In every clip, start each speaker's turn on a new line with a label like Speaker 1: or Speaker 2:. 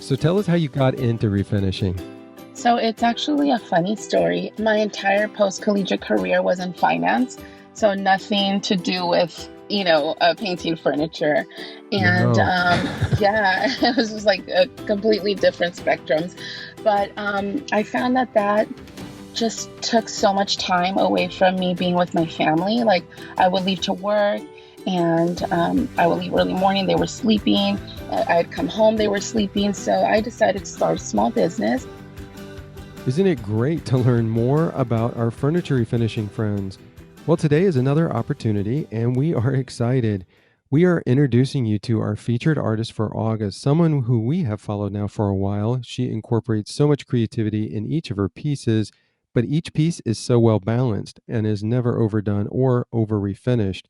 Speaker 1: So tell us how you got into refinishing.
Speaker 2: So it's actually a funny story. My entire post-collegiate career was in finance, so nothing to do with, painting furniture. And
Speaker 1: No.
Speaker 2: yeah, it was just like a completely different spectrums. But I found that just took so much time away from me being with my family. Like I would leave to work and I would leave early morning, they were sleeping. I'd come home, they were sleeping. So I decided to start a small business.
Speaker 1: Isn't it great to learn more about our furniture refinishing friends? Well, today is another opportunity, and we are excited. We are introducing you to our featured artist for August, someone who we have followed now for a while. She incorporates so much creativity in each of her pieces, but each piece is so well balanced and is never overdone or over refinished.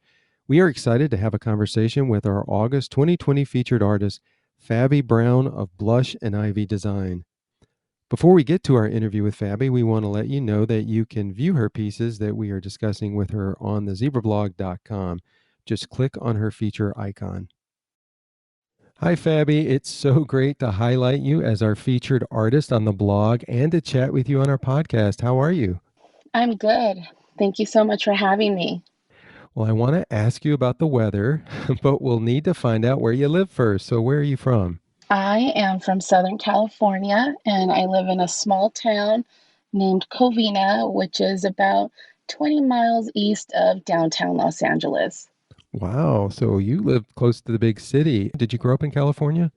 Speaker 1: We are excited to have a conversation with our August 2020 featured artist, Fabie Brown of Blush and Ivy Design. Before we get to our interview with Fabie, we want to let you know that you can view her pieces that we are discussing with her on thezebrablog.com. Just click on her feature icon. Hi, Fabie. It's so great to highlight you as our featured artist on the blog and to chat with you on our podcast. How are you?
Speaker 2: I'm good. Thank you so much for having me.
Speaker 1: Well, I want to ask you about the weather, but we'll need to find out where you live first. So, where are you from?
Speaker 2: I am from Southern California and I live in a small town named Covina, which is about 20 miles east of downtown Los Angeles.
Speaker 1: Wow. So, you live close to the big city. Did you grow up in California?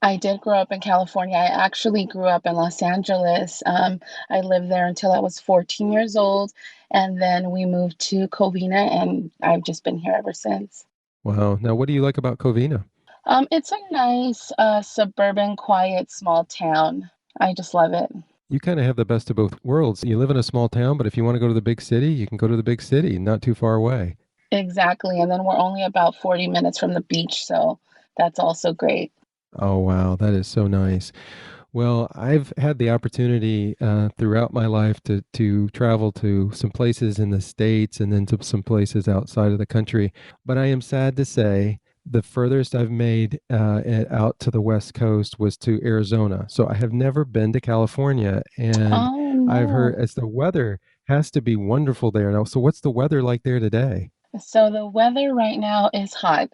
Speaker 2: I did grow up in California. I actually grew up in Los Angeles. I lived there until I was 14 years old, and then we moved to Covina, and I've just been here ever since.
Speaker 1: Wow. Now, what do you like about Covina?
Speaker 2: It's a nice, suburban, quiet, small town. I just love it.
Speaker 1: You kind of have the best of both worlds. You live in a small town, but if you want to go to the big city, you can go to the big city, not too far away.
Speaker 2: Exactly. And then we're only about 40 minutes from the beach, so that's also great.
Speaker 1: Oh, wow. That is so nice. Well, I've had the opportunity throughout my life to travel to some places in the States and then to some places outside of the country. But I am sad to say the furthest I've made out to the West Coast was to Arizona. So I have never been to California. And
Speaker 2: Oh,
Speaker 1: I've heard
Speaker 2: no.
Speaker 1: as the weather has to be wonderful there now. So what's the weather like there today?
Speaker 2: So the weather right now is hot.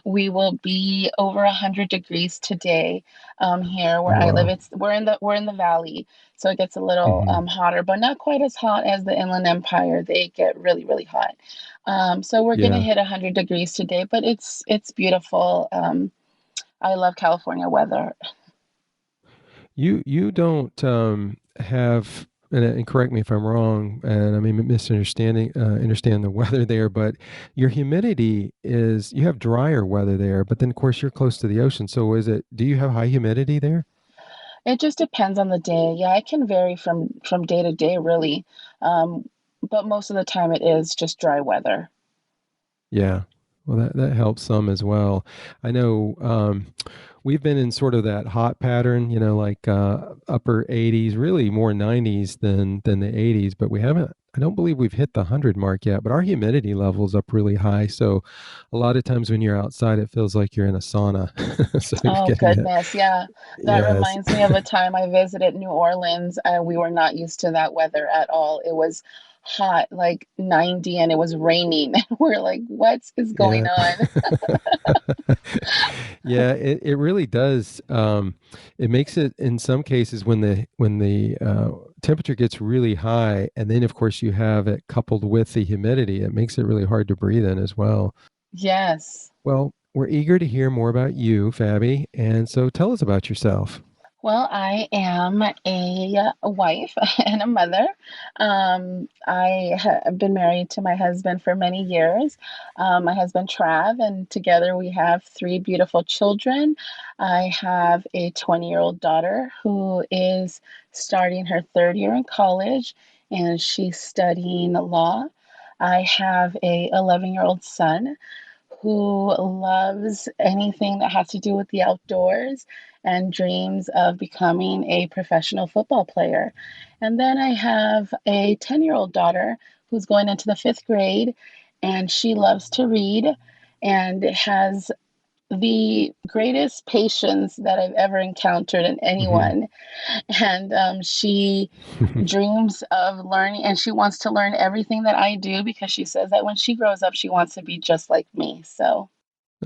Speaker 2: We will be over 100 degrees today here
Speaker 1: Oh,
Speaker 2: where I live.
Speaker 1: wow.
Speaker 2: We're in the valley, so it gets a little
Speaker 1: Hmm.
Speaker 2: hotter, but not quite as hot as the Inland Empire. They get really, really hot. So we're gonna
Speaker 1: Yeah.
Speaker 2: hit 100 degrees today, but it's beautiful. I love California weather.
Speaker 1: You don't have and correct me if I'm wrong, and I mean misunderstanding understand the weather there, but your humidity is you have drier weather there, but then of course you're close to the ocean. So do you have high humidity there?
Speaker 2: It just depends on the day. Yeah, it can vary from day to day, really. Um, but most of the time it is just dry weather.
Speaker 1: Yeah. Well, that helps some as well. I know we've been in sort of that hot pattern, like upper 80s, really more 90s than the 80s, but we haven't. I don't believe we've hit the 100 mark yet, but our humidity level's up really high. So a lot of times when you're outside, it feels like you're in a sauna. So you're
Speaker 2: Oh
Speaker 1: getting that.
Speaker 2: goodness, yeah. That
Speaker 1: Yes.
Speaker 2: reminds me of a time I visited New Orleans. We were not used to that weather at all. It was hot, like 90, and it was raining. We're like, what is going
Speaker 1: Yeah.
Speaker 2: on?
Speaker 1: Yeah, it really does. It makes it in some cases when the temperature gets really high, and then of course you have it coupled with the humidity, it makes it really hard to breathe in as well.
Speaker 2: Yes.
Speaker 1: Well, we're eager to hear more about you, Fabby, and so tell us about yourself.
Speaker 2: Well, I am a wife and a mother. I have been married to my husband for many years. My husband Trav, and together we have three beautiful children. I have a 20-year-old daughter who is starting her third year in college, and she's studying law. I have a 11-year-old son who loves anything that has to do with the outdoors and dreams of becoming a professional football player. And then I have a 10-year-old daughter who's going into the fifth grade, and she loves to read and has the greatest patience that I've ever encountered in
Speaker 1: Hmm.
Speaker 2: anyone. And she dreams of learning, and she wants to learn everything that I do because she says that when she grows up, she wants to be just like me. So,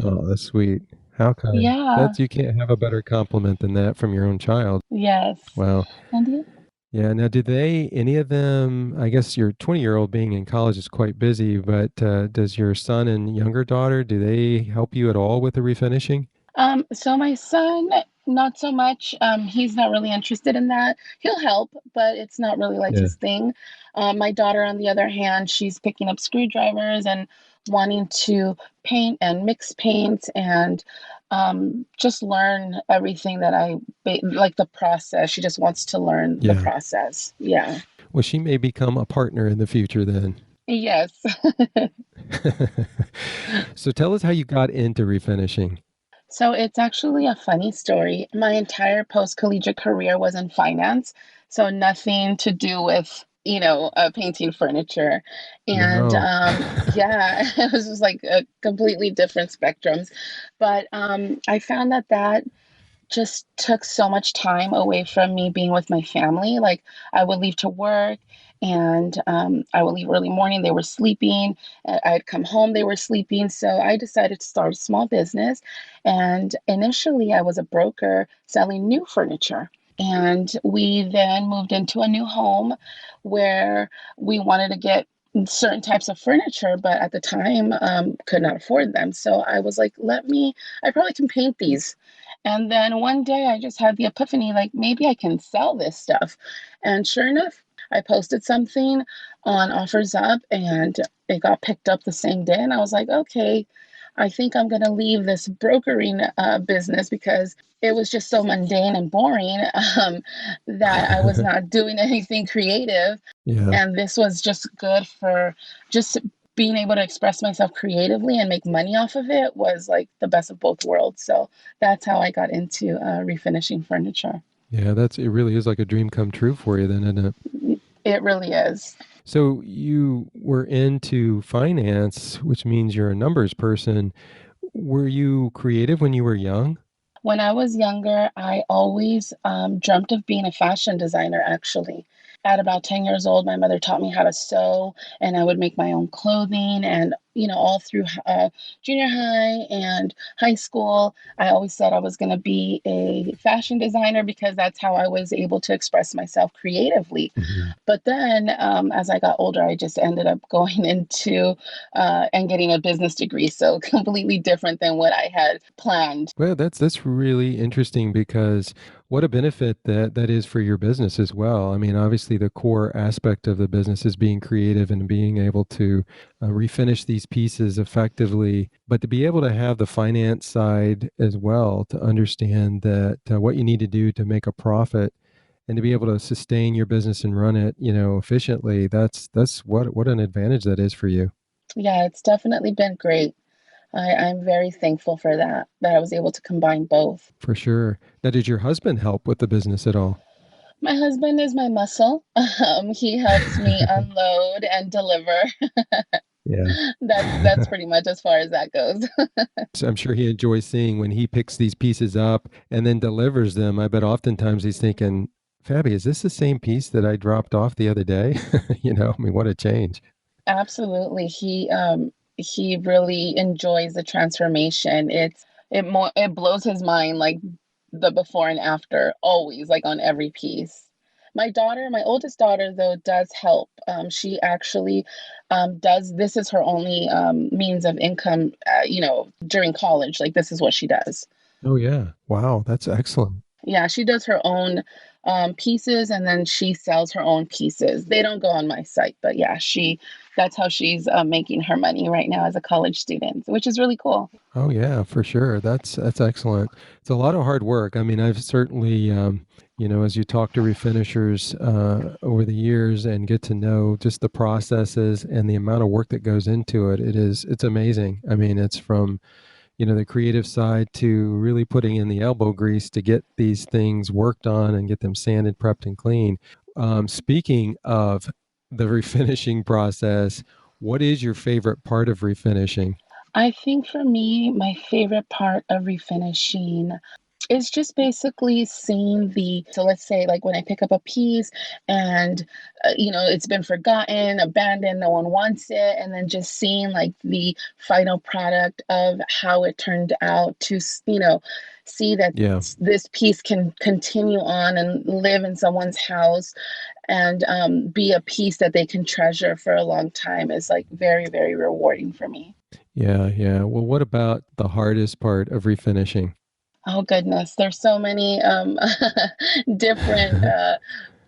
Speaker 1: Oh, that's sweet. How kind.
Speaker 2: yeah,
Speaker 1: That's you can't have a better compliment than that from your own child.
Speaker 2: yes.
Speaker 1: Wow.
Speaker 2: And you?
Speaker 1: Yeah. Now, do they, any of them, I guess your 20-year-old being in college is quite busy, but does your son and younger daughter, do they help you at all with the refinishing?
Speaker 2: So my son, not so much. He's not really interested in that. He'll help, but it's not really like
Speaker 1: Yeah.
Speaker 2: his thing. My daughter, on the other hand, she's picking up screwdrivers and wanting to paint and mix paints and just learn everything that like the process. She just wants to learn the
Speaker 1: Yeah.
Speaker 2: process. Yeah.
Speaker 1: Well, she may become a partner in the future then.
Speaker 2: Yes.
Speaker 1: So tell us how you got into refinishing.
Speaker 2: So it's actually a funny story. My entire post-collegiate career was in finance, so nothing to do with, painting furniture. And
Speaker 1: No.
Speaker 2: yeah, it was just like a completely different spectrums. But I found that just took so much time away from me being with my family. Like I would leave to work and I would leave early morning. They were sleeping. I'd come home. They were sleeping. So I decided to start a small business. And initially, I was a broker selling new furniture. And we then moved into a new home where we wanted to get certain types of furniture, but at the time could not afford them. So I was like, I probably can paint these. And then one day I just had the epiphany like, maybe I can sell this stuff. And sure enough, I posted something on Offers Up and it got picked up the same day. And I was like, okay, I think I'm going to leave this brokering business because it was just so mundane and boring that I was not doing anything creative.
Speaker 1: Yeah.
Speaker 2: And this was just good for just being able to express myself creatively and make money off of it was like the best of both worlds. So that's how I got into refinishing furniture.
Speaker 1: Yeah, it really is like a dream come true for you then, isn't it?
Speaker 2: It really is.
Speaker 1: So you were into finance, which means you're a numbers person. Were you creative when you were young?
Speaker 2: When I was younger, I always dreamt of being a fashion designer, actually. At about 10 years old, my mother taught me how to sew, and I would make my own clothing. And, all through junior high and high school, I always said I was going to be a fashion designer because that's how I was able to express myself creatively.
Speaker 1: Mhm.
Speaker 2: But then, as I got older, I just ended up going into and getting a business degree. So completely different than what I had planned.
Speaker 1: Well, that's really interesting because what a benefit that is for your business as well. I mean, obviously the core aspect of the business is being creative and being able to refinish these pieces effectively, but to be able to have the finance side as well, to understand that what you need to do to make a profit and to be able to sustain your business and run it, efficiently. That's what an advantage that is for you.
Speaker 2: Yeah, it's definitely been great. I'm very thankful for that I was able to combine both.
Speaker 1: For sure. Now, did your husband help with the business at all?
Speaker 2: My husband is my muscle. He helps me unload and deliver.
Speaker 1: Yeah.
Speaker 2: That's pretty much as far as that goes.
Speaker 1: So I'm sure he enjoys seeing when he picks these pieces up and then delivers them. I bet oftentimes he's thinking, Fabie, is this the same piece that I dropped off the other day? I mean, what a change.
Speaker 2: Absolutely. He really enjoys the transformation. It blows his mind like the before and after always like on every piece. My oldest daughter though does help. She actually does this is her only means of income during college. Like this is what she does.
Speaker 1: Oh, yeah. Wow. That's excellent.
Speaker 2: Yeah, she does her own pieces and then she sells her own pieces. They don't go on my site, but yeah, that's how she's making her money right now as a college student, which is really cool.
Speaker 1: Oh, yeah, for sure. That's excellent. It's a lot of hard work. I mean, I've certainly, as you talk to refinishers over the years and get to know just the processes and the amount of work that goes into it, it's amazing. I mean, it's from the creative side to really putting in the elbow grease to get these things worked on and get them sanded, prepped, and clean. Speaking of the refinishing process, what is your favorite part of refinishing?
Speaker 2: I think for me, my favorite part of refinishing is just basically seeing so let's say like when I pick up a piece and it's been forgotten, abandoned, no one wants it, and then just seeing like the final product of how it turned out to see that
Speaker 1: Yeah.
Speaker 2: this piece can continue on and live in someone's house and be a piece that they can treasure for a long time is like very, very rewarding for me.
Speaker 1: Yeah, yeah. Well, what about the hardest part of refinishing?
Speaker 2: Oh goodness, there's so many different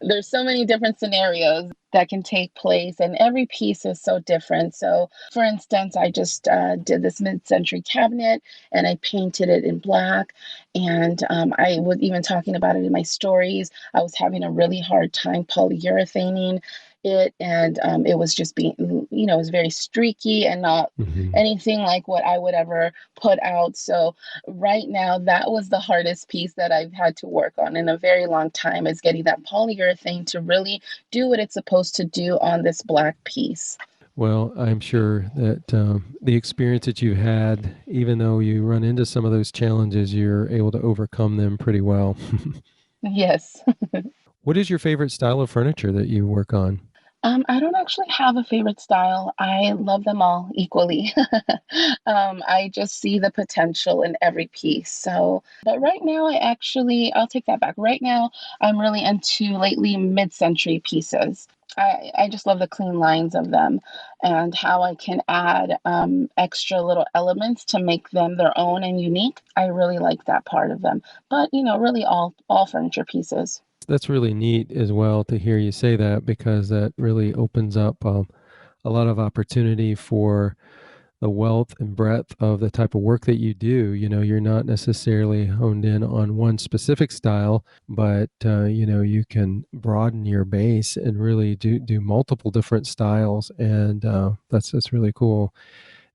Speaker 2: there's so many different scenarios that can take place, and every piece is so different. So, for instance, I just did this mid-century cabinet, and I painted it in black. And I was even talking about it in my stories. I was having a really hard time polyurethaning it, and it was just being, it was very streaky and not
Speaker 1: Hmm.
Speaker 2: anything like what I would ever put out. So right now, that was the hardest piece that I've had to work on in a very long time, is getting that polyurethane to really do what it's supposed to do on this black piece.
Speaker 1: Well, I'm sure that the experience that you've had, even though you run into some of those challenges, you're able to overcome them pretty well.
Speaker 2: Yes.
Speaker 1: What is your favorite style of furniture that you work on?
Speaker 2: I don't actually have a favorite style. I love them all equally. I just see the potential in every piece. So, but right now, I'll take that back. Right now, I'm really into lately mid-century pieces. I just love the clean lines of them and how I can add extra little elements to make them their own and unique. I really like that part of them. But, really all furniture pieces.
Speaker 1: That's really neat as well to hear you say that because that really opens up a lot of opportunity for the wealth and breadth of the type of work that you do. You're not necessarily honed in on one specific style, but you can broaden your base and really do multiple different styles, and that's really cool.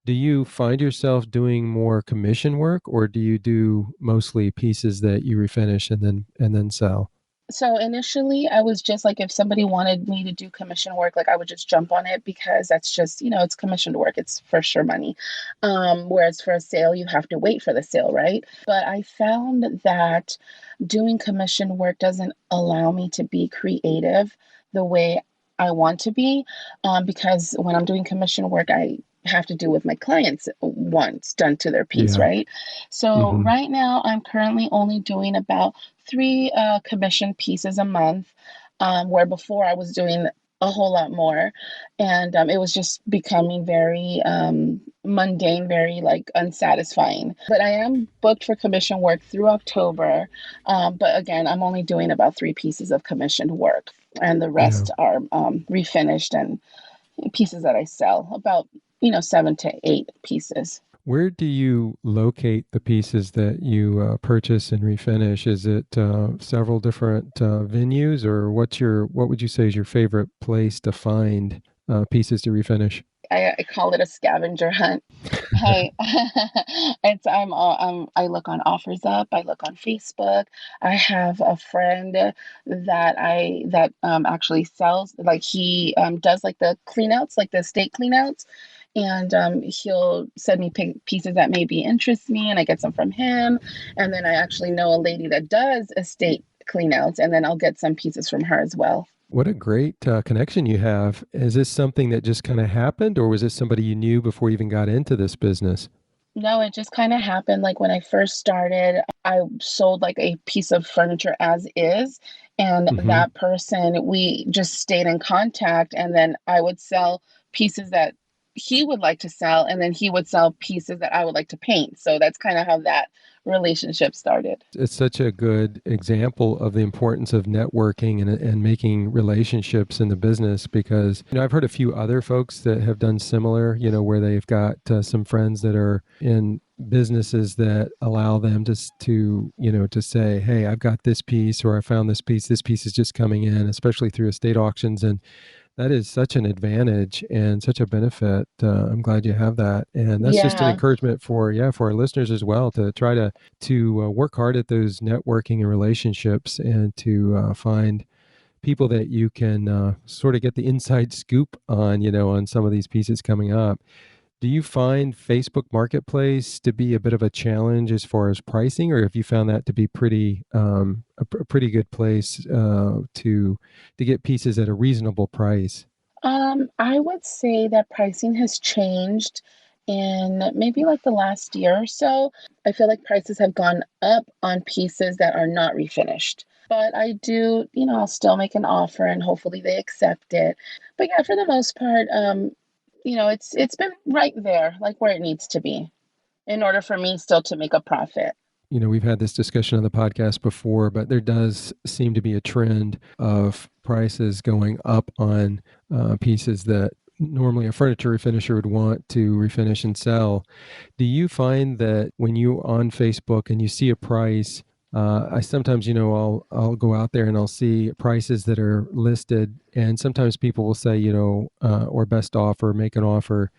Speaker 1: Do you find yourself doing more commission work, or do you do mostly pieces that you refinish and then sell?
Speaker 2: So initially, I was just like, if somebody wanted me to do commission work, like I would just jump on it because that's just, it's commissioned work. It's for sure money. Whereas for a sale, you have to wait for the sale, right? But I found that doing commission work doesn't allow me to be creative the way I want to be, because when I'm doing commission work, I have to do with my clients wants done to their piece,
Speaker 1: Yeah.
Speaker 2: right? So
Speaker 1: Hmm.
Speaker 2: right now, I'm currently only doing about three commission pieces a month, where before I was doing a whole lot more. And it was just becoming very mundane, very like unsatisfying. But I am booked for commission work through October. But again, I'm only doing about three pieces of commissioned work, and the
Speaker 1: Yeah.
Speaker 2: rest are refinished and pieces that I sell, about, seven to eight pieces.
Speaker 1: Where do you locate the pieces that you purchase and refinish? Is it several different venues, or what would you say is your favorite place to find pieces to refinish?
Speaker 2: I call it a scavenger hunt. Hey, I look on Offers Up. I look on Facebook. I have a friend that actually sells, like he does like the cleanouts, like the estate cleanouts, and he'll send me pieces that maybe interest me, and I get some from him. And then I actually know a lady that does estate cleanouts, and then I'll get some pieces from her as well.
Speaker 1: What a great connection you have. Is this something that just kind of happened, or was this somebody you knew before you even got into this business?
Speaker 2: No, it just kind of happened. Like when I first started, I sold like a piece of furniture as is. And
Speaker 1: Hmm.
Speaker 2: that person, we just stayed in contact. And then I would sell pieces that he would like to sell. And then he would sell pieces that I would like to paint. So that's kind of how that relationship started.
Speaker 1: It's such a good example of the importance of networking and making relationships in the business because I've heard a few other folks that have done similar, where they've got some friends that are in businesses that allow them to say, hey, I've got this piece, or I found this piece is just coming in, especially through estate auctions. And that is such an advantage and such a benefit. I'm glad you have that, and that's just an
Speaker 2: Yeah.
Speaker 1: encouragement for our listeners as well to try to work hard at those networking and relationships, and to find people that you can sort of get the inside scoop on, on some of these pieces coming up. Do you find Facebook Marketplace to be a bit of a challenge as far as pricing, or have you found that to be pretty a pretty good place to get pieces at a reasonable price?
Speaker 2: I would say that pricing has changed in maybe like the last year or so. I feel like prices have gone up on pieces that are not refinished. But I do, I'll still make an offer and hopefully they accept it. But yeah, for the most part, it's been right there, like where it needs to be, in order for me still to make a profit.
Speaker 1: We've had this discussion on the podcast before, but there does seem to be a trend of prices going up on pieces that normally a furniture refinisher would want to refinish and sell. Do you find that when you on Facebook and you see a price, I sometimes, I'll go out there and I'll see prices that are listed, and sometimes people will say, or best offer, make an offer.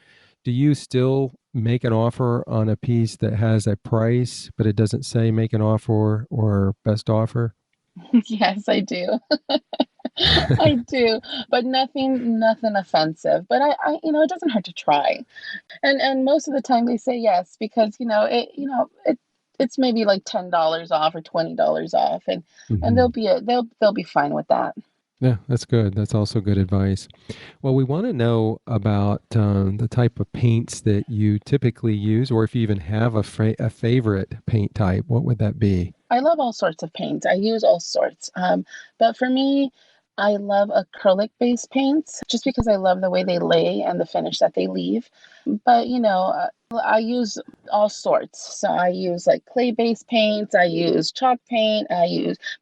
Speaker 1: Do you still make an offer on a piece that has a price, but it doesn't say make an offer or best offer?
Speaker 2: Yes, I do. I do, but nothing offensive. But it doesn't hurt to try. And most of the time they say yes because it's maybe like $10 off or $20 off, and
Speaker 1: Hmm.
Speaker 2: they'll be fine with that.
Speaker 1: Yeah, that's good. That's also good advice. Well, we want to know about the type of paints that you typically use, or if you even have a favorite paint type. What would that be?
Speaker 2: I love all sorts of paints. I use all sorts. But for me, I love acrylic based paints just because I love the way they lay and the finish that they leave. But I use all sorts. So I use like clay based paints, I use chalk paint,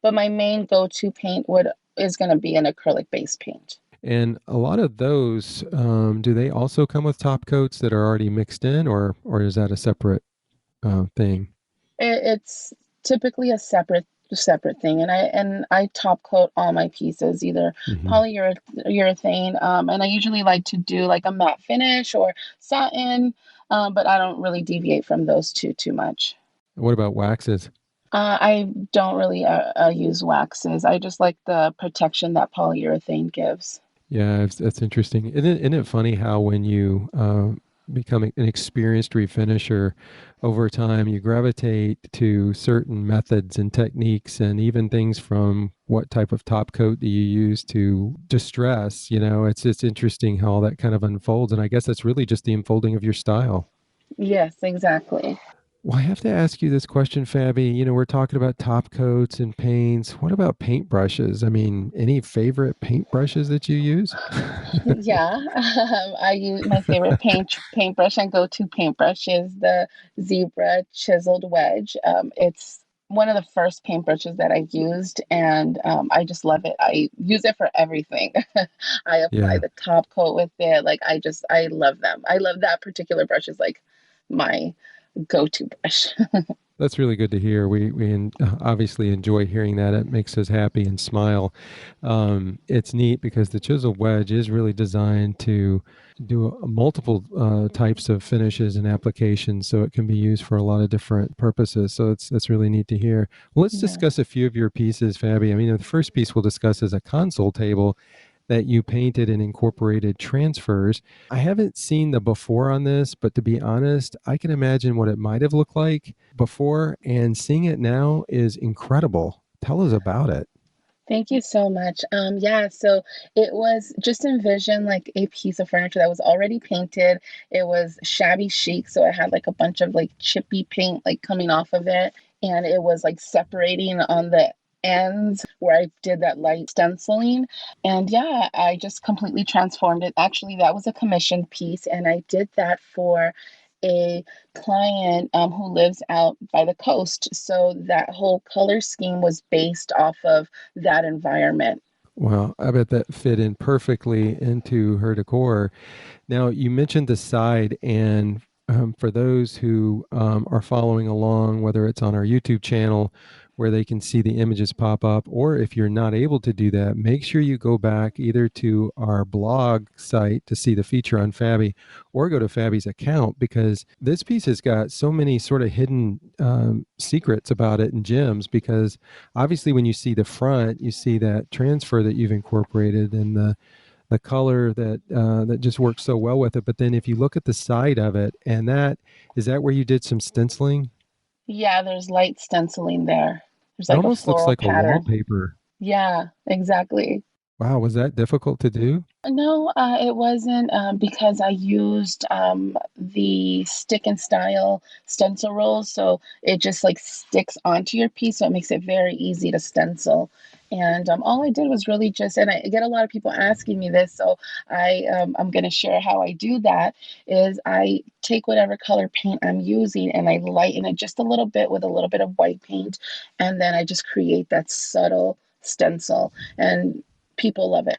Speaker 2: but my main go to paint would is going to be an acrylic based paint.
Speaker 1: And a lot of those, do they also come with top coats that are already mixed in, or is that a separate thing?
Speaker 2: It's typically a separate thing, and I top coat all my pieces, either
Speaker 1: Hmm.
Speaker 2: polyurethane, and I usually like to do like a matte finish or satin, but I don't really deviate from those two too much.
Speaker 1: What about waxes?
Speaker 2: I don't really use waxes. I just like the protection that polyurethane gives.
Speaker 1: Yeah, that's interesting. Isn't it funny how when you become an experienced refinisher over time, you gravitate to certain methods and techniques, and even things from what type of top coat do you use to distress. It's just interesting how all that kind of unfolds. And I guess that's really just the unfolding of your style.
Speaker 2: Yes, exactly.
Speaker 1: Well, I have to ask you this question, Fabby. We're talking about top coats and paints. What about paintbrushes? I mean, any favorite paintbrushes that you use?
Speaker 2: Yeah, I use my favorite paintbrush and go-to paintbrush is the Zebra Chiseled Wedge. It's one of the first paintbrushes that I used, and I just love it. I use it for everything. I apply
Speaker 1: Yeah.
Speaker 2: the top coat with it. Like I love them. I love that particular brush is like my go-to brush.
Speaker 1: That's really good to hear. We obviously enjoy hearing that. It makes us happy and smile. It's neat because the chisel wedge is really designed to do multiple types of finishes and applications, so it can be used for a lot of different purposes. So that's really neat to hear. Well, let's discuss
Speaker 2: Yes.
Speaker 1: a few of your pieces, Fabby. I mean, the first piece we'll discuss is a console table that you painted and incorporated transfers. I haven't seen the before on this, but to be honest, I can imagine what it might have looked like before, and seeing it now is incredible. Tell us about it.
Speaker 2: Thank you so much. Yeah, so it was just envision like a piece of furniture that was already painted. It was shabby chic, so it had like a bunch of like chippy paint like coming off of it, and it was like separating on the ends where I did that light stenciling. And yeah, I just completely transformed it. Actually, that was a commissioned piece, and I did that for a client who lives out by the coast. So that whole color scheme was based off of that environment.
Speaker 1: Well, I bet that fit in perfectly into her decor. Now, you mentioned the side, and for those who are following along, whether it's on our YouTube channel where they can see the images pop up, or if you're not able to do that, make sure you go back either to our blog site to see the feature on Fabie, or go to Fabie's account, because this piece has got so many sort of hidden secrets about it and gems. Because obviously, when you see the front, you see that transfer that you've incorporated, and the color that just works so well with it. But then if you look at the side of it, and that is that where you did some stenciling?
Speaker 2: Yeah, there's light stenciling there. There's
Speaker 1: It
Speaker 2: like a
Speaker 1: almost looks
Speaker 2: floral
Speaker 1: like a
Speaker 2: pattern.
Speaker 1: wallpaper.
Speaker 2: Yeah, exactly.
Speaker 1: Wow, was that difficult to do?
Speaker 2: No, it wasn't because I used the stick and style stencil rolls, so it just like sticks onto your piece, so it makes it very easy to stencil. And all I did was really just, and I get a lot of people asking me this, so I'm going to share how I do that. Is I take whatever color paint I'm using and I lighten it just a little bit with a little bit of white paint, and then I just create that subtle stencil, and people love it.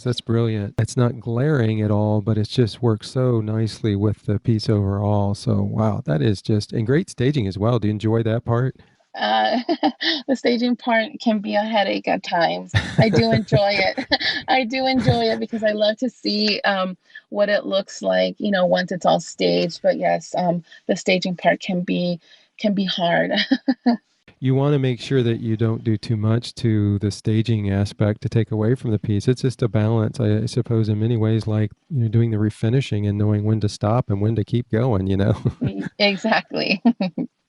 Speaker 1: That's brilliant. It's not glaring at all, but it just works so nicely with the piece overall. So, wow, that is just, and great staging as well. Do you enjoy that part?
Speaker 2: Uh, the staging part can be a headache at times. I do enjoy it. I do enjoy it because I love to see what it looks like, once it's all staged. But yes, the staging part can be hard.
Speaker 1: You want to make sure that you don't do too much to the staging aspect to take away from the piece. It's just a balance, I suppose, in many ways, like doing the refinishing and knowing when to stop and when to keep going.
Speaker 2: Exactly.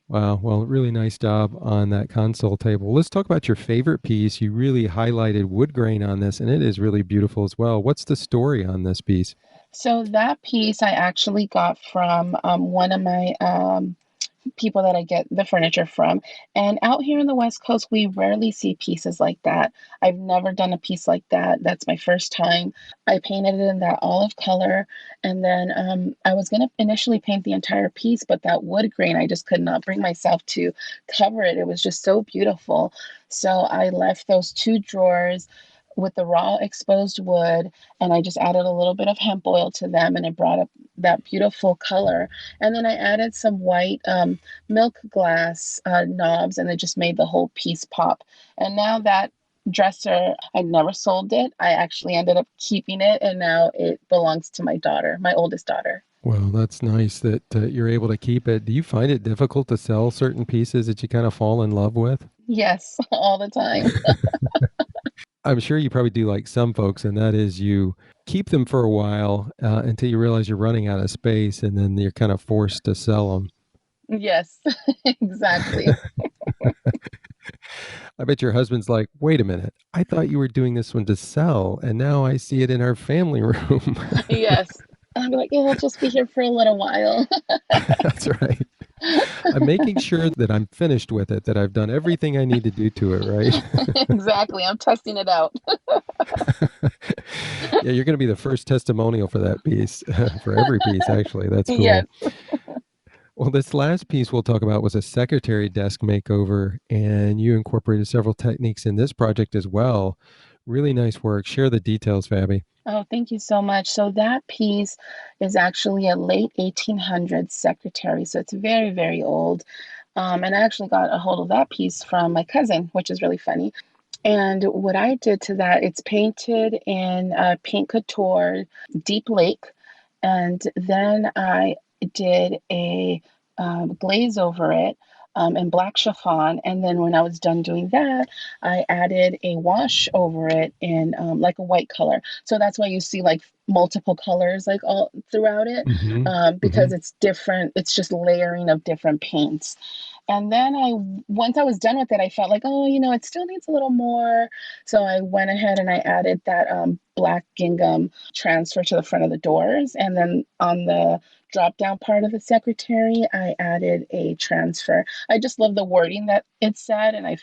Speaker 1: Wow. Well, really nice job on that console table. Let's talk about your favorite piece. You really highlighted wood grain on this, and it is really beautiful as well. What's the story on this piece?
Speaker 2: So that piece I actually got from one of my people that I get the furniture from. And out here in the West Coast, we rarely see pieces like that. I've never done a piece like that. That's my first time. I painted it in that olive color. And then I was going to initially paint the entire piece, but that wood grain, I just could not bring myself to cover it. It was just so beautiful. So I left those two drawers with the raw exposed wood, and I just added a little bit of hemp oil to them, and it brought up that beautiful color. And then I added some white milk glass knobs, and it just made the whole piece pop. And now that dresser, I never sold it. I actually ended up keeping it, and now it belongs to my daughter, my oldest daughter.
Speaker 1: Well, that's nice that you're able to keep it. Do you find it difficult to sell certain pieces that you kind of fall in love with?
Speaker 2: Yes, all the time.
Speaker 1: I'm sure you probably do like some folks, and that is you keep them for a while until you realize you're running out of space, and then you're kind of forced to sell them.
Speaker 2: Yes, exactly.
Speaker 1: I bet your husband's like, wait a minute, I thought you were doing this one to sell, and now I see it in our family room.
Speaker 2: Yes. And I'm like, it'll just be here for a little while.
Speaker 1: That's right. I'm making sure that I'm finished with it, that I've done everything I need to do to it, right?
Speaker 2: Exactly. I'm testing it out.
Speaker 1: Yeah, you're going to be the first testimonial for that piece, for every piece, actually. That's
Speaker 2: Yes.
Speaker 1: cool. Well, this last piece we'll talk about was a secretary desk makeover, and you incorporated several techniques in this project as well. Really nice work. Share the details, Fabby.
Speaker 2: Oh, thank you so much. So that piece is actually a late 1800s secretary. So it's very, very old. And I actually got a hold of that piece from my cousin, which is really funny. And what I did to that, it's painted in paint couture, deep lake, and then I did a glaze over it in black chiffon. And then when I was done doing that, I added a wash over it in like a white color. So that's why you see like multiple colors like all throughout it,
Speaker 1: Mm-hmm. Mm-hmm.
Speaker 2: because it's different. It's just layering of different paints. And then once I was done with it, I felt like, oh, it still needs a little more. So I went ahead and I added that black gingham transfer to the front of the doors. And then on the drop down part of the secretary, I added a transfer. I just love the wording that it said, and I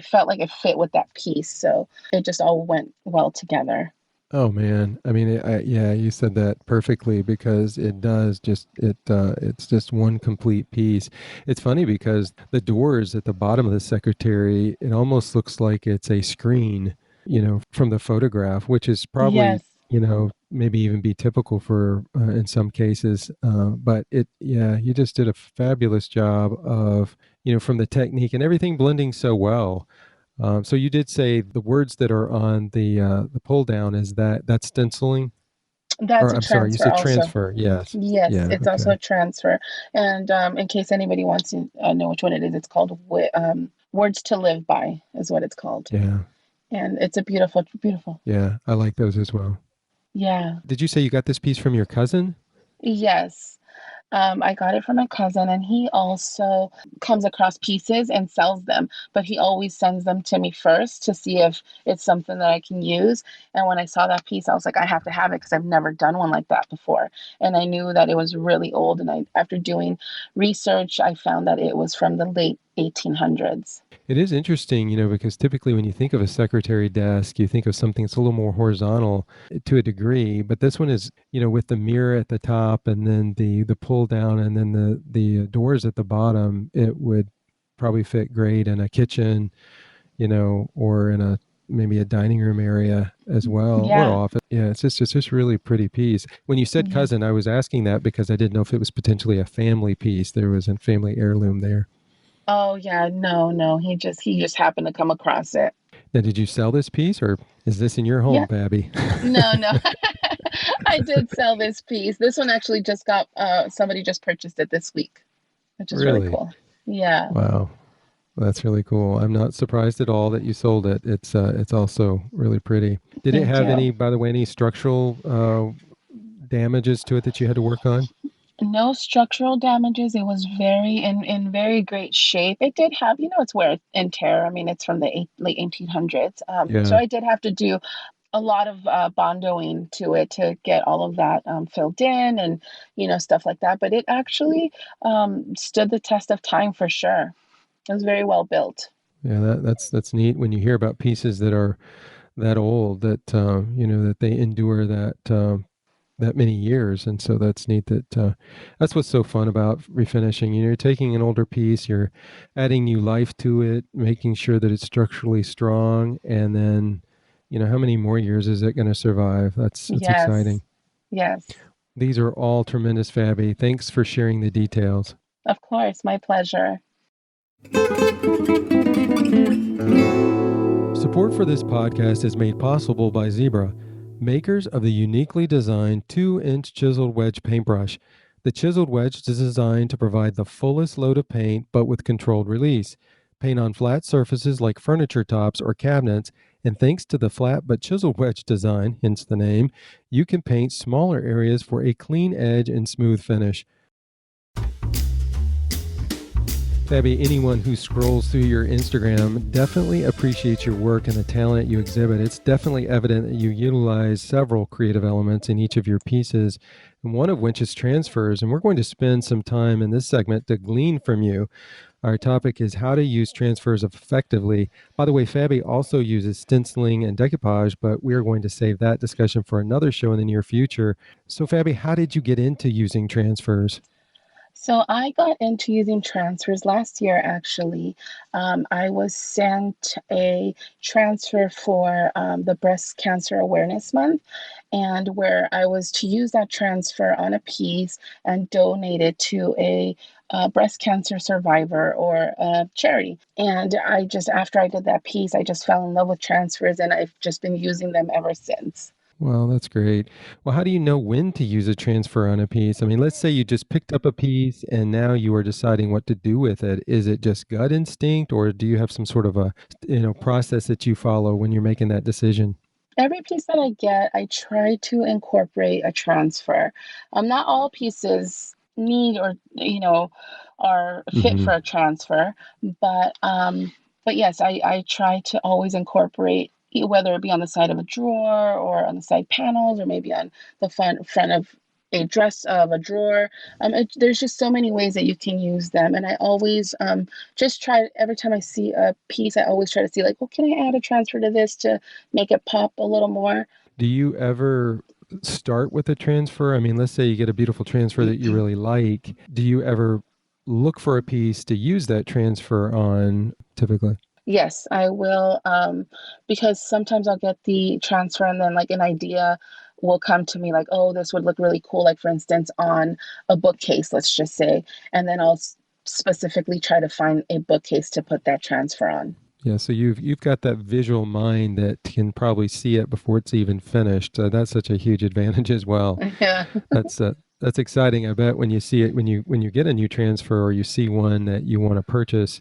Speaker 2: felt like it fit with that piece. So it just all went well together.
Speaker 1: Oh man, I mean, yeah, you said that perfectly because it does just it's just one complete piece. It's funny because the doors at the bottom of the secretary, it almost looks like it's a screen, from the photograph, which is probably,
Speaker 2: Yes.
Speaker 1: maybe even be typical for in some cases. But yeah, you just did a fabulous job of, from the technique and everything blending so well. So you did say the words that are on the pull down is that's stenciling,
Speaker 2: That's
Speaker 1: or
Speaker 2: a
Speaker 1: I'm sorry, you
Speaker 2: transfer
Speaker 1: said
Speaker 2: also.
Speaker 1: transfer. Yes,
Speaker 2: Yes,
Speaker 1: yeah,
Speaker 2: it's also
Speaker 1: okay,
Speaker 2: a transfer. And in case anybody wants to know which one it is, it's called Words to Live By, is what it's called.
Speaker 1: yeah.
Speaker 2: And it's a beautiful, beautiful.
Speaker 1: Yeah, I like those as well.
Speaker 2: Yeah.
Speaker 1: Did you say you got this piece from your cousin?
Speaker 2: Yes. I got it from my cousin, and he also comes across pieces and sells them, but he always sends them to me first to see if it's something that I can use. And when I saw that piece, I was like, I have to have it because I've never done one like that before. And I knew that it was really old. And after doing research, I found that it was from the late 1800s.
Speaker 1: It is interesting, because typically when you think of a secretary desk, you think of something that's a little more horizontal to a degree, but this one is, with the mirror at the top and then the pull down and then the doors at the bottom, it would probably fit great in a kitchen, or in a maybe a dining room area as well, or
Speaker 2: Yeah.
Speaker 1: office. Yeah, it's just really pretty piece. When you said
Speaker 2: Yeah.
Speaker 1: cousin, I was asking that because I didn't know if it was potentially a family piece. There was a family heirloom there.
Speaker 2: Oh yeah, no, no. He just happened to come across it.
Speaker 1: Now, did you sell this piece or is this in your home,
Speaker 2: Yeah.
Speaker 1: Fabie?
Speaker 2: No, no. I did sell this piece. This one actually just got somebody just purchased it this week, which is really
Speaker 1: Really?
Speaker 2: cool. Yeah.
Speaker 1: Wow. That's really cool. I'm not surprised at all that you sold it. It's also really pretty. Did it
Speaker 2: Thank
Speaker 1: have
Speaker 2: you.
Speaker 1: any, by the way, any structural damages to it that you had to work on?
Speaker 2: No structural damages. It was very in very great shape. It did have, it's wear and tear. I mean, it's from the late 1800s. So
Speaker 1: Yeah.
Speaker 2: I did have to do a lot of bondoing to it to get all of that filled in and stuff like that. But it actually stood the test of time for sure. It was very well built.
Speaker 1: Yeah, that's neat when you hear about pieces that are that old that that they endure that many years, and so that's neat. That's what's so fun about refinishing. You're taking an older piece, you're adding new life to it, making sure that it's structurally strong, and then how many more years is it going to survive? That's
Speaker 2: Yes.
Speaker 1: exciting.
Speaker 2: Yes.
Speaker 1: These are all tremendous, Fabby. Thanks for sharing the details.
Speaker 2: Of course. My pleasure.
Speaker 1: Support for this podcast is made possible by Zebra, makers of the uniquely designed 2-inch chiseled wedge paintbrush. The chiseled wedge is designed to provide the fullest load of paint, but with controlled release. Paint on flat surfaces like furniture tops or cabinets, and thanks to the flat but chiseled wedge design, hence the name, you can paint smaller areas for a clean edge and smooth finish. Fabby, anyone who scrolls through your Instagram definitely appreciates your work and the talent you exhibit. It's definitely evident that you utilize several creative elements in each of your pieces, and one of which is transfers. And we're going to spend some time in this segment to glean from you. Our topic is how to use transfers effectively. By the way, Fabby also uses stenciling and decoupage, but we are going to save that discussion for another show in the near future. So, Fabby, how did you get into using transfers?
Speaker 2: So I got into using transfers last year, actually. I was sent a transfer for the Breast Cancer Awareness Month, and where I was to use that transfer on a piece and donate it to a breast cancer survivor or a charity. And after I did that piece, I just fell in love with transfers, and I've just been using them ever since.
Speaker 1: Well, that's great. Well, how do you know when to use a transfer on a piece? I mean, let's say you just picked up a piece and now you are deciding what to do with it. Is it just gut instinct, or do you have some sort of a, process that you follow when you're making that decision?
Speaker 2: Every piece that I get, I try to incorporate a transfer. Not all pieces need or are fit
Speaker 1: Hmm.
Speaker 2: for a transfer, but yes, I try to always incorporate whether it be on the side of a drawer or on the side panels or maybe on the front of a dress of a drawer. There's just so many ways that you can use them, and I always just try every time I see a piece, I always try to see like, well, can I add a transfer to this to make it pop a little more?
Speaker 1: Do you ever start with a transfer? I mean, let's say you get a beautiful transfer that you really like. Do you ever look for a piece to use that transfer on typically?
Speaker 2: Yes, I will. Because sometimes I'll get the transfer and then like an idea will come to me like, oh, this would look really cool. Like for instance, on a bookcase, let's just say, and then I'll specifically try to find a bookcase to put that transfer on.
Speaker 1: Yeah, so you've got that visual mind that can probably see it before it's even finished. That's such a huge advantage as well.
Speaker 2: Yeah.
Speaker 1: That's exciting. I bet when you see it, when you get a new transfer or you see one that you want to purchase,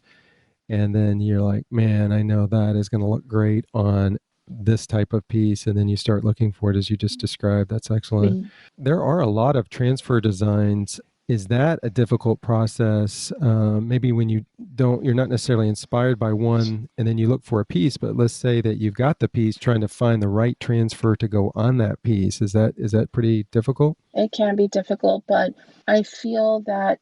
Speaker 1: and then you're like, man, I know that is going to look great on this type of piece, and then you start looking for it as you just described. That's excellent. There are a lot of transfer designs. Is that a difficult process? Maybe when you're not necessarily inspired by one and then you look for a piece, but let's say that you've got the piece, trying to find the right transfer to go on that piece. Is that pretty difficult?
Speaker 2: It can be difficult, but I feel that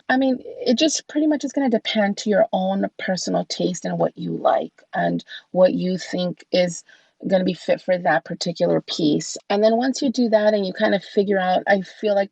Speaker 2: I mean, it just pretty much is going to depend to your own personal taste and what you like and what you think is going to be fit for that particular piece. And then once you do that and you kind of figure out, I feel like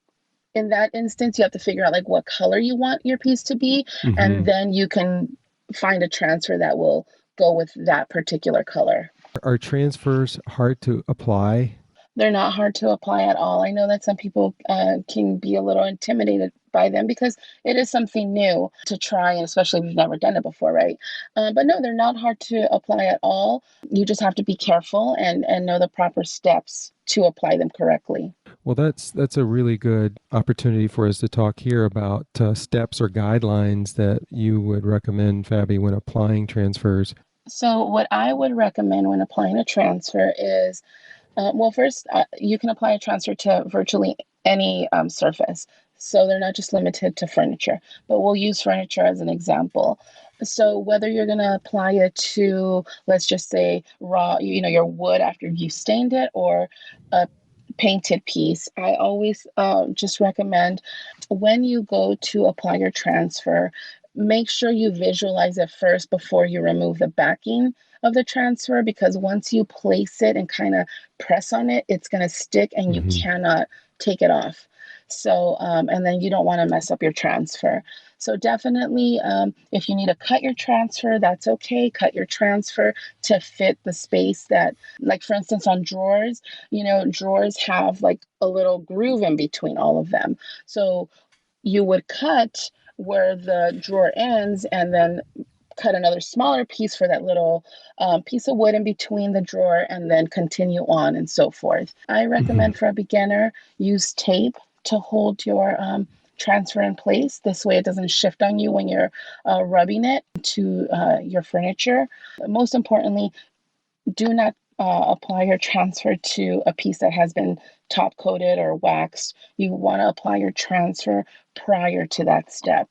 Speaker 2: in that instance, you have to figure out like what color you want your piece to be,
Speaker 1: Hmm.
Speaker 2: and then you can find a transfer that will go with that particular color.
Speaker 1: Are transfers hard to apply?
Speaker 2: They're not hard to apply at all. I know that some people can be a little intimidated by them because it is something new to try, and especially if you've never done it before, right? But no, they're not hard to apply at all. You just have to be careful and know the proper steps to apply them correctly.
Speaker 1: Well, that's a really good opportunity for us to talk here about steps or guidelines that you would recommend, Fabie, when applying transfers.
Speaker 2: So, what I would recommend when applying a transfer is well, first, you can apply a transfer to virtually any surface. So they're not just limited to furniture, but we'll use furniture as an example. So whether you're going to apply it to, let's just say, raw, your wood after you stained it, or a painted piece, I always just recommend when you go to apply your transfer, make sure you visualize it first before you remove the backing of the transfer, because once you place it and kind of press on it, it's going to stick and you
Speaker 1: Hmm.
Speaker 2: cannot take it off. So, and then you don't want to mess up your transfer. So, definitely, if you need to cut your transfer, that's okay. Cut your transfer to fit the space that, like, for instance, on drawers, drawers have like a little groove in between all of them. So, you would cut where the drawer ends and then cut another smaller piece for that little piece of wood in between the drawer, and then continue on and so forth. I
Speaker 1: Hmm.
Speaker 2: recommend for a beginner, use tape to hold your transfer in place. This way it doesn't shift on you when you're rubbing it to your furniture. Most importantly, do not apply your transfer to a piece that has been top coated or waxed. You want to apply your transfer prior to that step.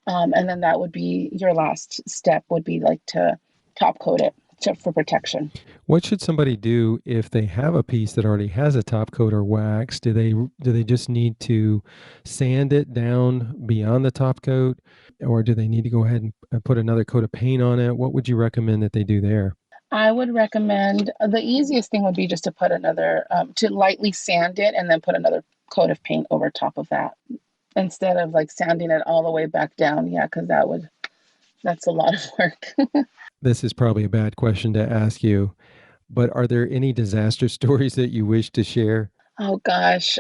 Speaker 2: And then that would be your last step, would be like to top coat it for protection.
Speaker 1: What should somebody do if they have a piece that already has a top coat or wax? Do they just need to sand it down beyond the top coat, or do they need to go ahead and put another coat of paint on it? What would you recommend that they do there?
Speaker 2: I would recommend the easiest thing would be just to put another, to lightly sand it and then put another coat of paint over top of that instead of like sanding it all the way back down. Yeah, because that's a lot of work.
Speaker 1: This is probably a bad question to ask you, but are there any disaster stories that you wish to share?
Speaker 2: Oh gosh.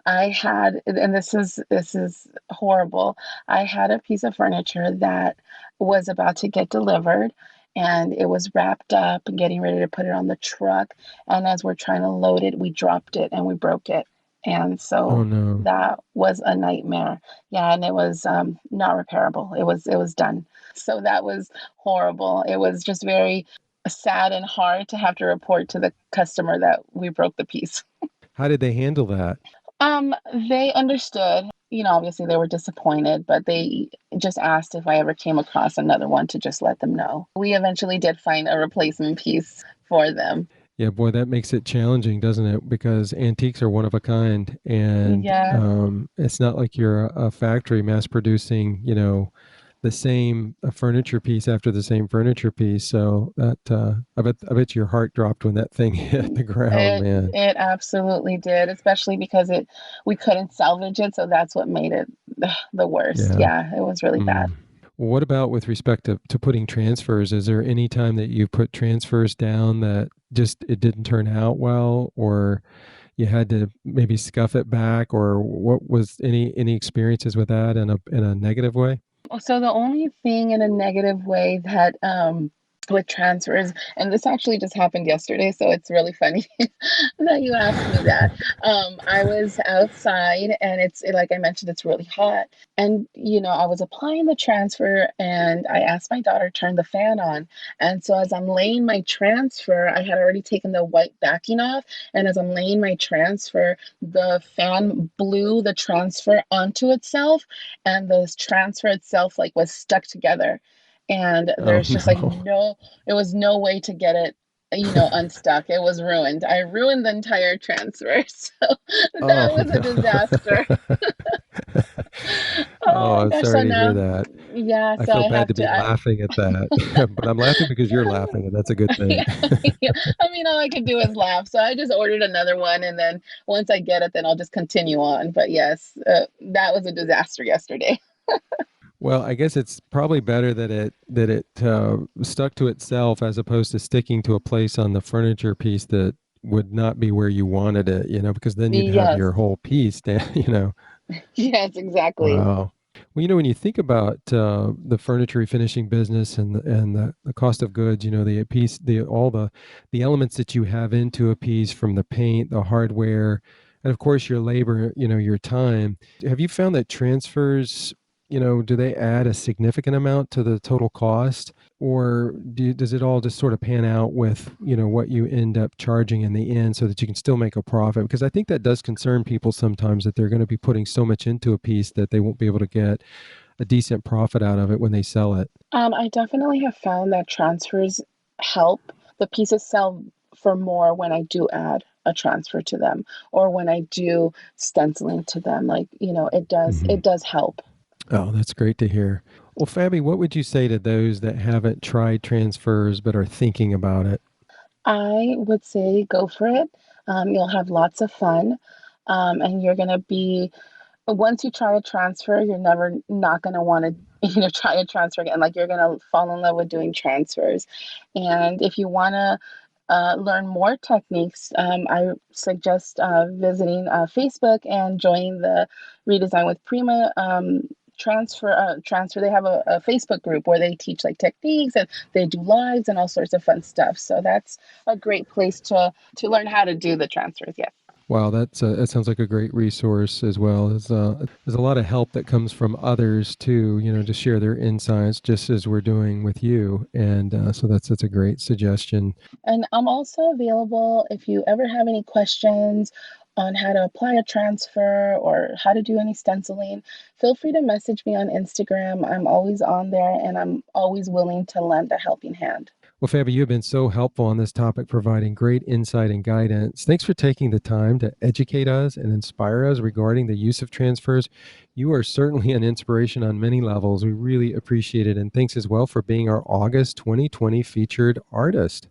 Speaker 2: I had, and this is horrible. I had a piece of furniture that was about to get delivered, and it was wrapped up and getting ready to put it on the truck. And as we're trying to load it, we dropped it and we broke it. And
Speaker 1: Oh
Speaker 2: so
Speaker 1: no.
Speaker 2: that was a nightmare. Yeah, and it was not repairable. It was done. So that was horrible. It was just very sad and hard to have to report to the customer that we broke the piece.
Speaker 1: How did they handle that?
Speaker 2: They understood. Obviously they were disappointed, but they just asked if I ever came across another one to just let them know. We eventually did find a replacement piece for them.
Speaker 1: Yeah, boy, that makes it challenging, doesn't it? Because antiques are one of a kind, and
Speaker 2: Yes,
Speaker 1: it's not like you're a factory mass producing, the same furniture piece after the same furniture piece. So that I bet your heart dropped when that thing hit the ground,
Speaker 2: it
Speaker 1: man.
Speaker 2: it absolutely did, especially because it we couldn't salvage it, so that's what made it the worst.
Speaker 1: Yeah.
Speaker 2: Yeah, it was really bad.
Speaker 1: Mm. Well, what about with respect to putting transfers? Is there any time that you put transfers down that just it didn't turn out well, or you had to maybe scuff it back, or what was any experiences with that in a negative way?
Speaker 2: So the only thing in a negative way that with transfers, and this actually just happened yesterday, so it's really funny that you asked me that. I was outside, and like I mentioned, it's really hot, and I was applying the transfer, and I asked my daughter to turn the fan on, and so as I'm laying my transfer, I had already taken the white backing off, and as I'm laying my transfer, the fan blew the transfer onto itself, and the transfer itself like was stuck together, and
Speaker 1: Oh
Speaker 2: there's just like
Speaker 1: no.
Speaker 2: no there was no way to get it, unstuck. It was ruined. I ruined the entire transfer. So that
Speaker 1: Oh
Speaker 2: was a disaster.
Speaker 1: no. Oh,
Speaker 2: Oh
Speaker 1: I'm
Speaker 2: gosh. So
Speaker 1: sorry to hear
Speaker 2: now,
Speaker 1: that.
Speaker 2: yeah,
Speaker 1: I
Speaker 2: so
Speaker 1: feel
Speaker 2: I
Speaker 1: bad
Speaker 2: have
Speaker 1: to
Speaker 2: to
Speaker 1: be laughing at that, but I'm laughing because you're laughing, and that's a good thing.
Speaker 2: yeah, yeah. I mean, all I could do is laugh. So I just ordered another one, and then once I get it, then I'll just continue on. But yes, that was a disaster yesterday.
Speaker 1: Well, I guess it's probably better that it stuck to itself as opposed to sticking to a place on the furniture piece that would not be where you wanted it, because then you'd have
Speaker 2: Yes,
Speaker 1: your whole piece down.
Speaker 2: yes, exactly.
Speaker 1: Wow. Well, when you think about the furniture refinishing business and the cost of goods, the piece, the elements that you have into a piece, from the paint, the hardware, and of course your labor, your time. Have you found that transfers, do they add a significant amount to the total cost? Or does it all just sort of pan out with what you end up charging in the end, so that you can still make a profit? Because I think that does concern people sometimes, that they're going to be putting so much into a piece that they won't be able to get a decent profit out of it when they sell it.
Speaker 2: I definitely have found that transfers help. The pieces sell for more when I do add a transfer to them, or when I do stenciling to them. Like, it does
Speaker 1: Hmm.
Speaker 2: it does help.
Speaker 1: Oh, that's great to hear. Well, Fabby, what would you say to those that haven't tried transfers but are thinking about it?
Speaker 2: I would say go for it. You'll have lots of fun, and you're gonna be once you try a transfer, you're never not going to want to try a transfer again. Like, you're going to fall in love with doing transfers. And if you want to learn more techniques, I suggest visiting Facebook and joining the Redesign with Prima transfer. They have a Facebook group where they teach like techniques, and they do lives and all sorts of fun stuff. So that's a great place to learn how to do the transfers. Yes.
Speaker 1: Wow, that sounds like a great resource as well. There's a lot of help that comes from others too, to share their insights, just as we're doing with you. And so that's a great suggestion.
Speaker 2: And I'm also available if you ever have any questions on how to apply a transfer or how to do any stenciling. Feel free to message me on Instagram. I'm always on there, and I'm always willing to lend a helping hand.
Speaker 1: Well, Fabi, you have been so helpful on this topic, providing great insight and guidance. Thanks for taking the time to educate us and inspire us regarding the use of transfers. You are certainly an inspiration on many levels. We really appreciate it. And thanks as well for being our August 2020 featured artist.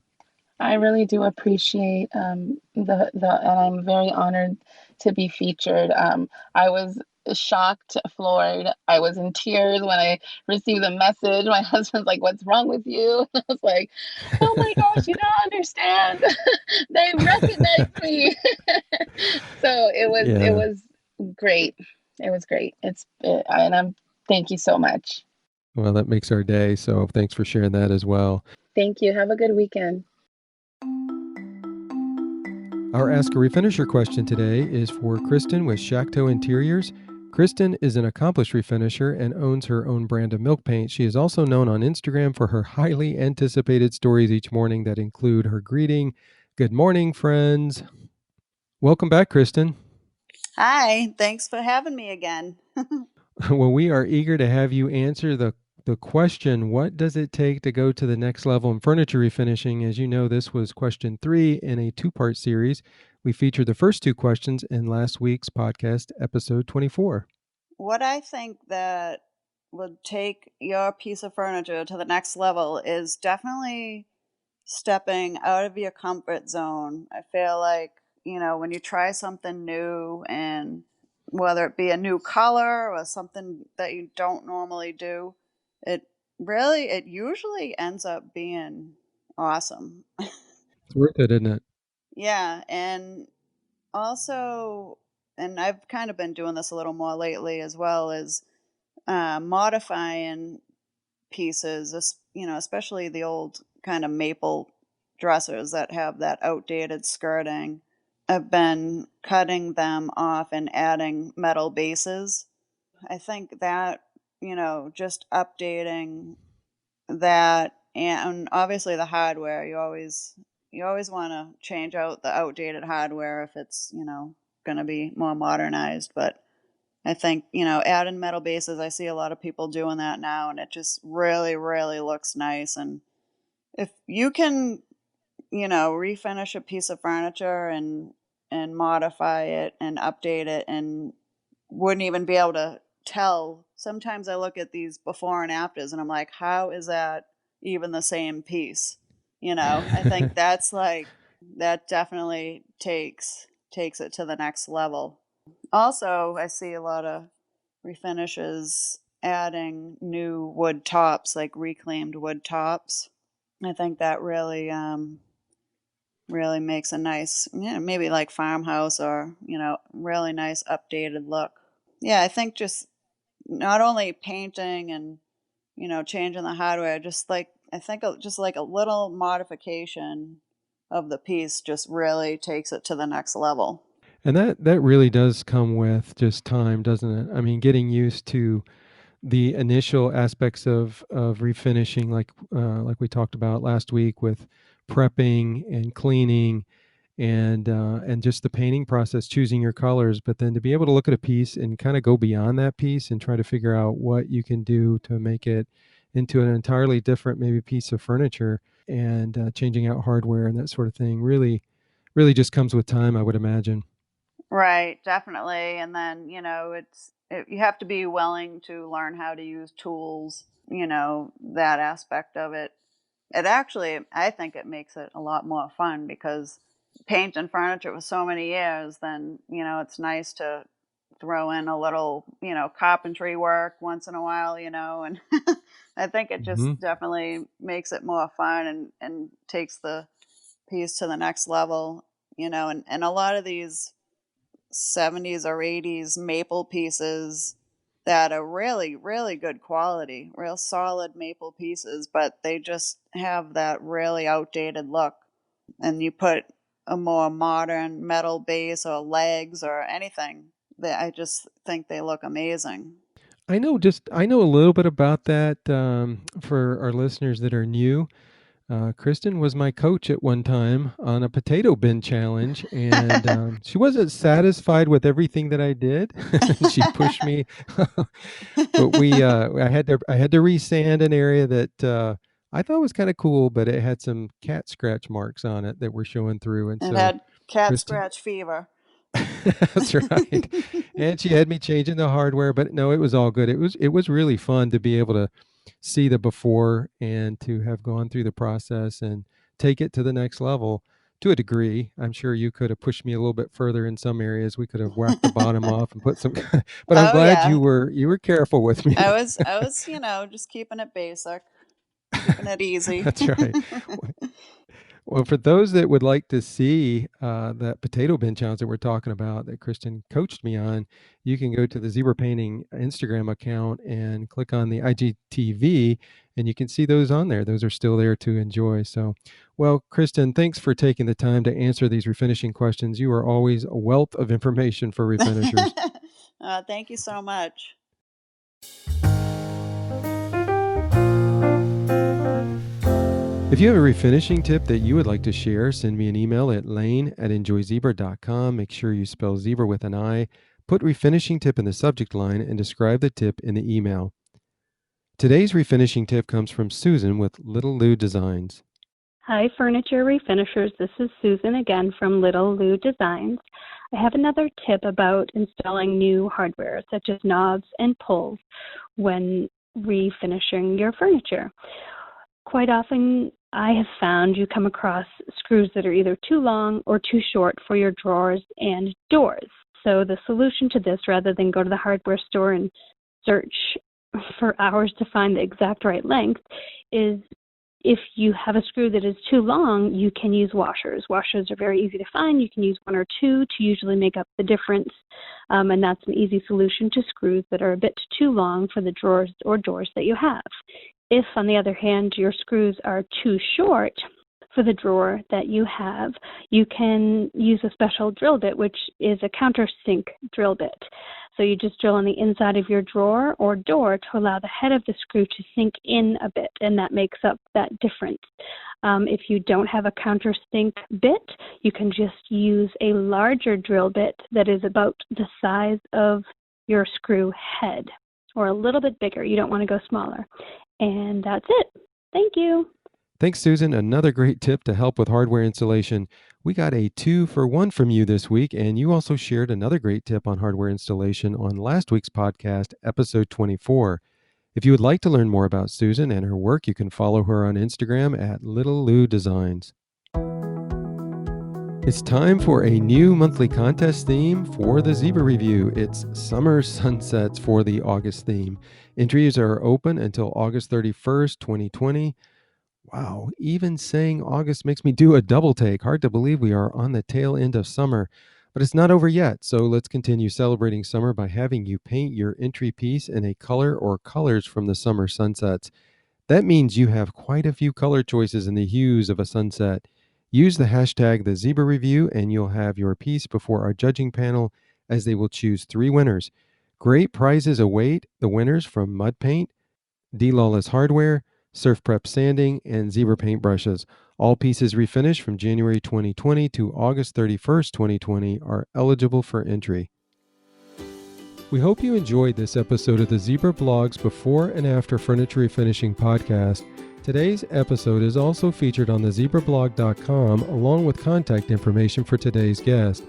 Speaker 2: I really do appreciate and I'm very honored to be featured. I was shocked, floored. I was in tears when I received the message. My husband's like, "What's wrong with you?" I was like, "Oh my gosh, you don't understand. They recognized me." So it
Speaker 1: Yeah.
Speaker 2: was great. It was great. And I'm thank you so much.
Speaker 1: Well, that makes our day. So thanks for sharing that as well.
Speaker 2: Thank you. Have a good weekend.
Speaker 1: Our Ask a Refinisher question today is for Kristen with Shacto Interiors. Kristen is an accomplished refinisher and owns her own brand of milk paint. She is also known on Instagram for her highly anticipated stories each morning that include her greeting, "Good morning, friends." Welcome back, Kristen.
Speaker 3: Hi, thanks for having me again.
Speaker 1: Well, we are eager to have you answer the question, what does it take to go to the next level in furniture refinishing? As you know, this was question 3 in a two-part series. We featured the first two questions in last week's podcast, episode 24.
Speaker 3: What I think that would take your piece of furniture to the next level is definitely stepping out of your comfort zone. I feel like, when you try something new, and whether it be a new color or something that you don't normally do, it it usually ends up being awesome.
Speaker 1: It's worth it, isn't it?
Speaker 3: Yeah, and also, and I've kind of been doing this a little more lately as well, is modifying pieces, especially the old kind of maple dressers that have that outdated skirting. I've been cutting them off and adding metal bases. I think that, just updating that, and obviously the hardware, you always want to change out the outdated hardware if it's, going to be more modernized, but I think, adding metal bases, I see a lot of people doing that now, and it just really, really looks nice. And if you can, refinish a piece of furniture and modify it and update it and wouldn't even be able to tell. Sometimes I look at these before and afters and I'm like, how is that even the same piece? I think that's like, that definitely takes it to the next level. Also, I see a lot of refinishes adding new wood tops, like reclaimed wood tops. I think that really makes a nice, maybe like farmhouse or, really nice updated look. Yeah, I think just not only painting and, changing the hardware, just like, I think just like a little modification of the piece just really takes it to the next level.
Speaker 1: And that really does come with just time, doesn't it? I mean, getting used to the initial aspects of refinishing, like we talked about last week with prepping and cleaning and just the painting process, choosing your colors. But then to be able to look at a piece and kind of go beyond that piece and try to figure out what you can do to make it into an entirely different maybe piece of furniture and changing out hardware and that sort of thing really just comes with time, I would imagine.
Speaker 3: Right, definitely. And then, you have to be willing to learn how to use tools, that aspect of it. It actually, I think it makes it a lot more fun because painting furniture for so many years, then, it's nice to throw in a little, carpentry work once in a while, and I think it
Speaker 1: Hmm.
Speaker 3: just definitely makes it more fun and takes the piece to the next level, and a lot of these 70s or 80s maple pieces that are really, really good quality, real solid maple pieces, but they just have that really outdated look. And you put a more modern metal base or legs or anything, that I just think they look amazing.
Speaker 1: I know a little bit about that for our listeners that are new. Kristen was my coach at one time on a potato bin challenge, and she wasn't satisfied with everything that I did. She pushed me, but I had to resand an area that I thought was kind of cool, but it had some cat scratch marks on it that were showing through, and
Speaker 3: It
Speaker 1: so
Speaker 3: had cat
Speaker 1: Kristen,
Speaker 3: scratch fever.
Speaker 1: that's right. And she had me changing the hardware, but no, it was all good. It was really fun to be able to see the before and to have gone through the process and take it to the next level to a degree. I'm sure you could have pushed me a little bit further in some areas. We could have whacked the bottom off and put some but I'm
Speaker 3: Oh
Speaker 1: glad
Speaker 3: yeah.
Speaker 1: you were careful with me.
Speaker 3: I was, just keeping it basic, keeping it easy.
Speaker 1: That's right. Well, for those that would like to see that potato bin challenge that we're talking about that Kristen coached me on, you can go to the Zebra Painting Instagram account and click on the IGTV, and you can see those on there. Those are still there to enjoy. So, well, Kristen, thanks for taking the time to answer these refinishing questions. You are always a wealth of information for refinishers.
Speaker 3: Thank you so much.
Speaker 1: If you have a refinishing tip that you would like to share, send me an email at lane@enjoyzebra.com. Make sure you spell zebra with an I. Put refinishing tip in the subject line and describe the tip in the email. Today's refinishing tip comes from Susan with Little Lou Designs.
Speaker 4: Hi, Furniture Refinishers. This is Susan again from Little Lou Designs. I have another tip about installing new hardware, such as knobs and pulls, when refinishing your furniture. Quite often, I have found you come across screws that are either too long or too short for your drawers and doors. So the solution to this, rather than go to the hardware store and search for hours to find the exact right length, is if you have a screw that is too long, you can use washers. Washers are very easy to find. You can use one or two to usually make up the difference, and that's an easy solution to screws that are a bit too long for the drawers or doors that you have. If, on the other hand, your screws are too short for the drawer that you have, you can use a special drill bit, which is a countersink drill bit. So you just drill on the inside of your drawer or door to allow the head of the screw to sink in a bit, and that makes up that difference. If you don't have a countersink bit, you can just use a larger drill bit that is about the size of your screw head, or a little bit bigger. You don't want to go smaller. And that's it. Thank you.
Speaker 1: Thanks, Susan. Another great tip to help with hardware installation. We got a 2-for-1 from you this week, and you also shared another great tip on hardware installation on last week's podcast, episode 24. If you would like to learn more about Susan and her work, you can follow her on Instagram at Little Lou Designs. It's time for a new monthly contest theme for the Zebra Review. It's Summer Sunsets for the August theme. Entries are open until August 31st, 2020. Wow, even saying August makes me do a double take. Hard to believe we are on the tail end of summer, but it's not over yet. So let's continue celebrating summer by having you paint your entry piece in a color or colors from the summer sunsets. That means you have quite a few color choices in the hues of a sunset. Use the hashtag #TheZebraReview and you'll have your piece before our judging panel, as they will choose 3 winners. Great prizes await the winners from Mud Paint, D-Lawless Hardware, Surf Prep Sanding, and Zebra Paint Brushes. All pieces refinished from January 2020 to August 31st, 2020 are eligible for entry. We hope you enjoyed this episode of the Zebra Blog's Before and After Furniture Refinishing podcast. Today's episode is also featured on thezebrablog.com along with contact information for today's guest.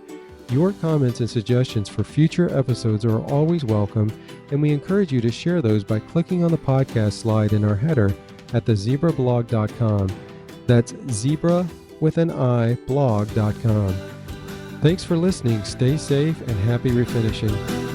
Speaker 1: Your comments and suggestions for future episodes are always welcome, and we encourage you to share those by clicking on the podcast slide in our header at thezebrablog.com. That's zebra with an I blog.com. Thanks for listening. Stay safe and happy refinishing.